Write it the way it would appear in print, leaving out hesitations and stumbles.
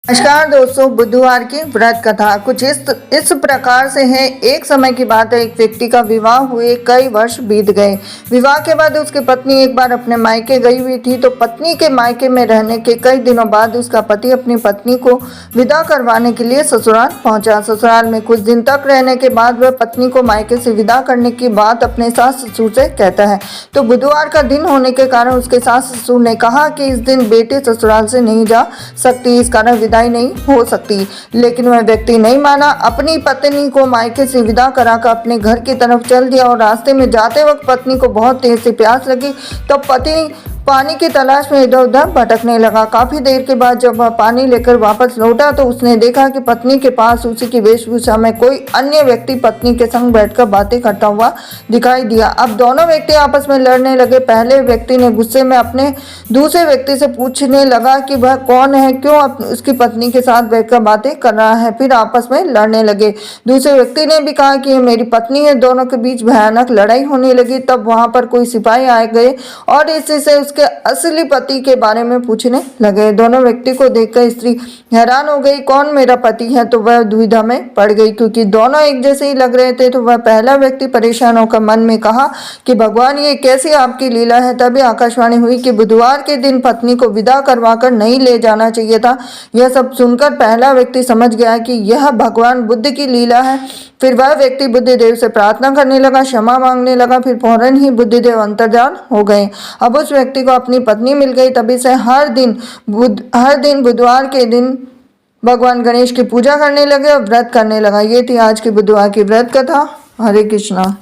नमस्कार दोस्तों, बुधवार की व्रत कथा कुछ इस प्रकार से है। एक समय की बात है, एक व्यक्ति का विवाह हुए कई वर्ष बीत गए। विवाह के बाद उसकी पत्नी एक बार अपने मायके गई हुई थी, तो पत्नी के मायके में रहने के कई दिनों बाद उसका पति अपनी पत्नी को विदा करवाने के लिए ससुराल पहुंचा। ससुराल में कुछ दिन तक रहने के बाद वह पत्नी को मायके से विदा करने की बात अपने सास ससुर से कहता है। तो बुधवार का दिन होने के कारण उसके सास ससुर ने कहा कि इस दिन बेटी ससुराल से नहीं जा सकती, इस कारण विदाई नहीं हो सकती। लेकिन वह व्यक्ति नहीं माना, अपनी पत्नी को मायके से विदा कराकर अपने घर की तरफ चल दिया और रास्ते में जाते वक्त पत्नी को बहुत तेज से प्यास लगी। तब पति पानी की तलाश में इधर उधर भटकने लगा। काफी देर के बाद जब वह पानी लेकर वापस लौटा तो उसने देखा कि पत्नी के पास उसी की वेशभूषा में कोई अन्य व्यक्ति पत्नी के संग बैठकर बातें करता हुआ दिखाई दिया। अब दोनों व्यक्ति आपस में लड़ने लगे। पहले व्यक्ति ने गुस्से में अपने दूसरे व्यक्ति से पूछने लगा कि वह कौन है, क्यों उसकी पत्नी के साथ बैठकर बातें कर रहा है। फिर आपस में लड़ने लगे। दूसरे व्यक्ति ने भी कहा कि ये मेरी पत्नी है। दोनों के बीच भयानक लड़ाई होने लगी। तब वहां पर कोई सिपाही आ गए और इसी से उसके असली पति के बारे में पूछने लगे। दोनों व्यक्ति को देखकर स्त्री हैरान हो गई, कौन मेरा पति है? तो वह दुविधा में पड़ गई, क्योंकि दोनों एक जैसे ही लग रहे थे। तो वह पहला व्यक्ति परेशान होकर मन में कहा कि भगवान, ये कैसी आपकी लीला है। तभी आकाशवाणी हुई कि बुधवार के दिन पत्नी को विदा करवाकर नहीं ले जाना चाहिए था। यह सब सुनकर पहला व्यक्ति समझ गया कि यह भगवान बुद्ध की लीला है। फिर वह व्यक्ति बुद्धिदेव से प्रार्थना करने लगा, क्षमा मांगने लगा। फिर फौरन ही बुद्धिदेव अंतर्धान हो गए। अब उस व्यक्ति को अपनी पत्नी मिल गई। तभी से हर दिन बुधवार के दिन भगवान गणेश की पूजा करने लगे और व्रत करने लगा। ये थी आज की बुधवार की व्रत कथा। हरे कृष्णा।